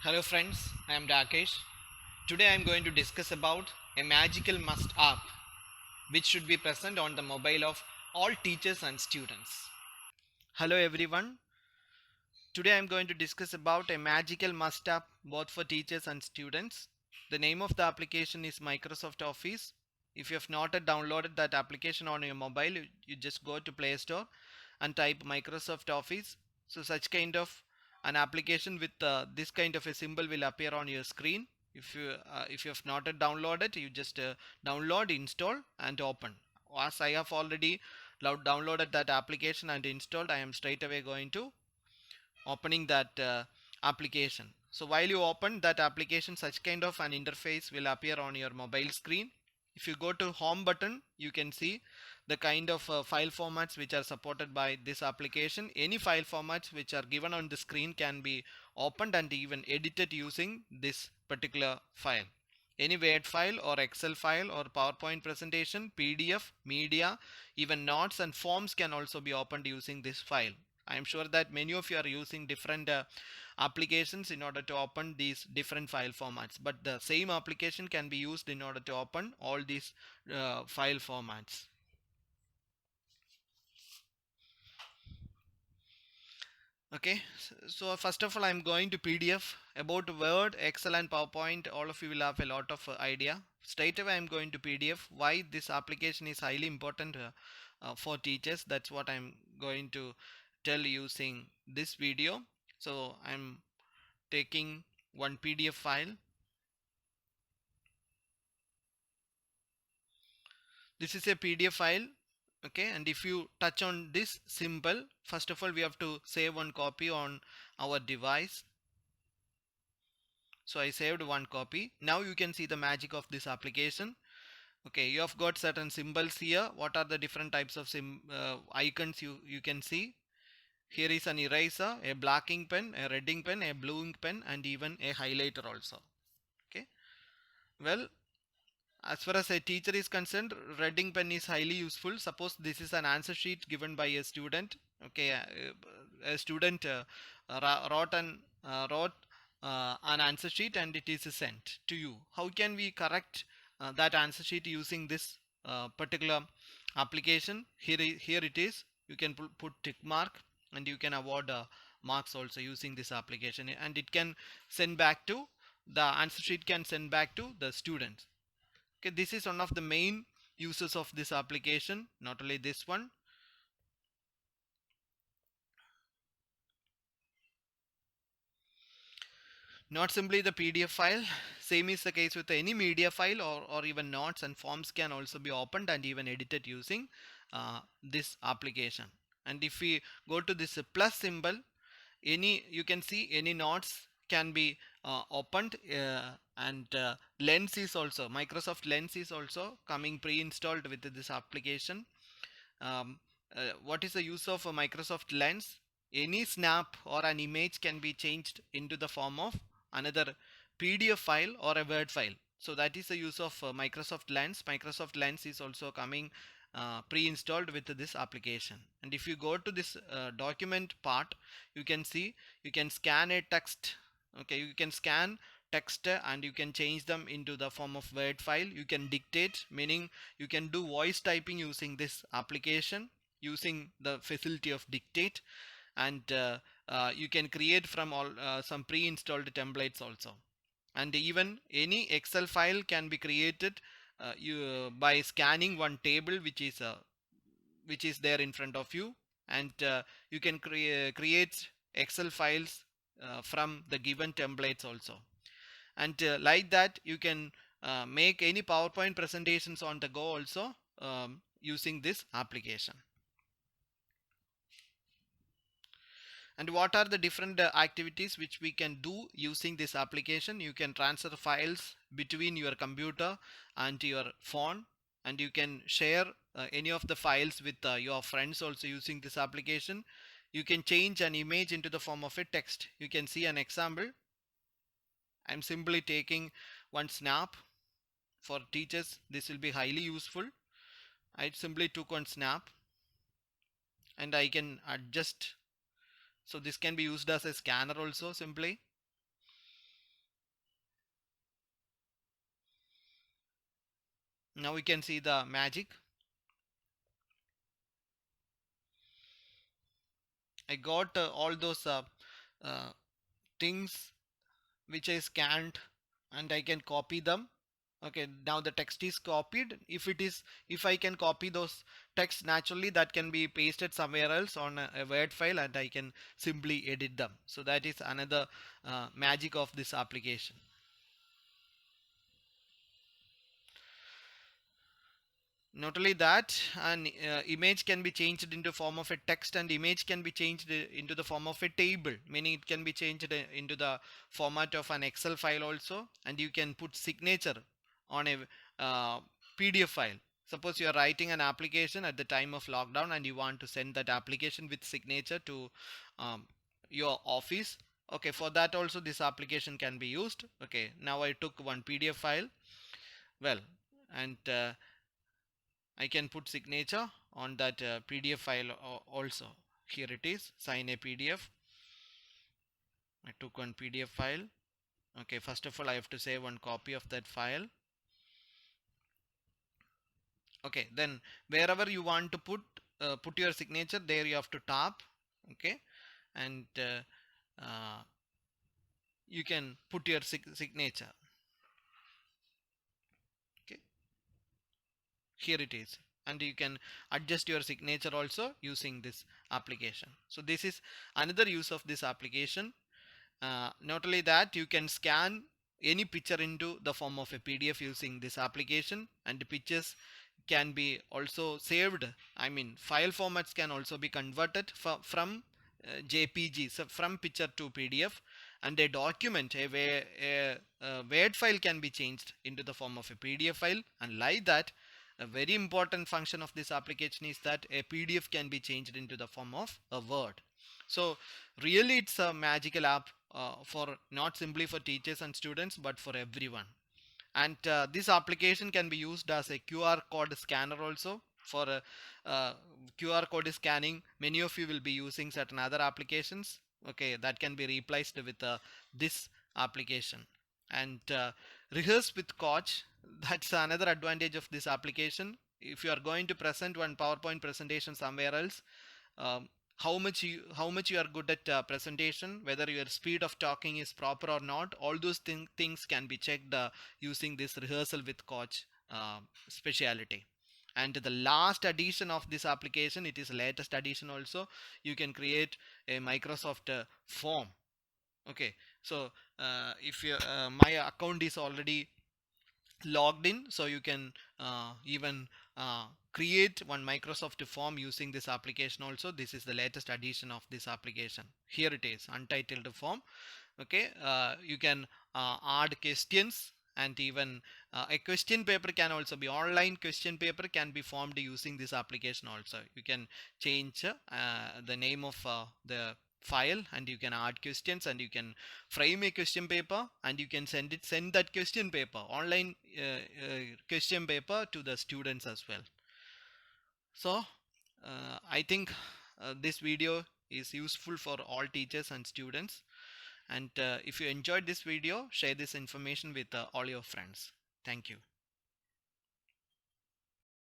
Hello friends, I am Rakesh. Today I am going to discuss about a magical must app which should be present on the mobile of all teachers and students. Hello everyone. Today I am going to discuss about a magical must app both for teachers and students. The name of the application is Microsoft Office. If you have not yet downloaded that application on your mobile, you just go to Play Store and type Microsoft Office. So such kind of an application with this kind of a symbol will appear on your screen. If you have not yet downloaded, you just download, install and open. As I have already downloaded that application and installed, I am straight away going to opening that application. So while you open that application, such kind of an interface will appear on your mobile screen. If you go to home button, you can see the kind of file formats which are supported by this application. Any file formats which are given on the screen can be opened and even edited using this particular file. Any Word file or Excel file or PowerPoint presentation, PDF, media, even notes and forms can also be opened using this file. I am sure that many of you are using different applications in order to open these different file formats, but the same application can be used in order to open all these file formats. Okay, so first of all I'm going to PDF. About Word, Excel and PowerPoint, all of you will have a lot of idea. Straight away I'm going to PDF. Why this application is highly important for teachers, that's what I'm going to tell using this video. So I'm taking one PDF file. This is a PDF file. Okay, and if you touch on this symbol, first of all we have to save one copy on our device. So I saved one copy. Now you can see the magic of this application. Okay, you have got certain symbols here. What are the different types of icons you can see? Here is an eraser, a black ink pen, a red ink pen, a blue ink pen, and even a highlighter also. Okay, well, as far as a teacher is concerned, red ink pen is highly useful. Suppose this is an answer sheet given by a student. Okay, a student wrote an answer sheet and it is sent to you. How can we correct that answer sheet using this particular application? Here it is. You can put tick mark and you can award marks also using this application, and it can send back to the answer sheet can send back to the students. Okay, this is one of the main uses of this application. Not only this one, not simply the PDF file, same is the case with any media file, or even notes and forms can also be opened and even edited using this application. And if we go to this plus symbol, you can see any notes can be opened, and Lens is also, Microsoft Lens is also coming pre-installed with this application. What is the use of a Microsoft Lens? Any snap or an image can be changed into the form of another PDF file or a Word file. So that is the use of Microsoft Lens. Microsoft Lens is also coming pre-installed with this application. And if you go to this document part, you can see you can scan a text. Okay, you can scan text and you can change them into the form of Word file. You can dictate, meaning you can do voice typing using this application using the facility of dictate, and you can create from all some pre-installed templates also. And even any Excel file can be created by scanning one table which is there in front of you, and you can create Excel files from the given templates also. And like that you can make any PowerPoint presentations on the go also using this application. And what are the different activities which we can do using this application? You can transfer files between your computer and your phone, and you can share any of the files with your friends also using this application. You can change an image into the form of a text. You can see an example. I'm simply taking one snap. For teachers this will be highly useful. I simply took one snap and I can adjust. So this can be used as a scanner also simply. Now we can see the magic. I got all those uh, things which I scanned, and I can copy them. Okay, now the text is copied. If I can copy those text naturally, that can be pasted somewhere else on a Word file, and I can simply edit them. So that is another magic of this application. Not only that, an image can be changed into form of a text, and image can be changed into the form of a table, meaning it can be changed into the format of an Excel file also, and you can put signature on a uh, PDF file. Suppose you are writing an application at the time of lockdown and you want to send that application with signature to um, your office. Okay, for that also this application can be used. Okay, now I took one PDF file, well, and I can put signature on that PDF file also. Here it is, sign a PDF. I took one PDF file. Okay, first of all I have to save one copy of that file. Okay, then wherever you want to put your signature, there you have to tap. Okay, and you can put your signature. Okay, here it is, and you can adjust your signature also using this application. So this is another use of this application. Not only that, you can scan any picture into the form of a PDF using this application, and the pictures can be also saved. I mean, file formats can also be converted from JPG, so from picture to PDF, and a document, a Word file can be changed into the form of a PDF file, and like that, a very important function of this application is that a PDF can be changed into the form of a Word. So really it's a magical app for not simply for teachers and students, but for everyone. And this application can be used as a QR code scanner also. For QR code scanning, many of you will be using certain other applications. Okay, that can be replaced with this application. And rehearse with coach, that's another advantage of this application. If you are going to present one PowerPoint presentation somewhere else, um, how much you are good at presentation, whether your speed of talking is proper or not, all those things can be checked using this rehearsal with coach speciality. And the last addition of this application, it is latest addition also, you can create a Microsoft form. Okay, so if my account is already logged in, so you can even create one Microsoft form using this application also. This is the latest addition of this application. Here it is, untitled form. Okay, you can add questions, and even a question paper can also be online. Question paper can be formed using this application also. You can change the name of the file, and you can add questions, and you can frame a question paper, and you can send that question paper online, question paper to the students as well. So I think this video is useful for all teachers and students. And if you enjoyed this video, share this information with all your friends. Thank you.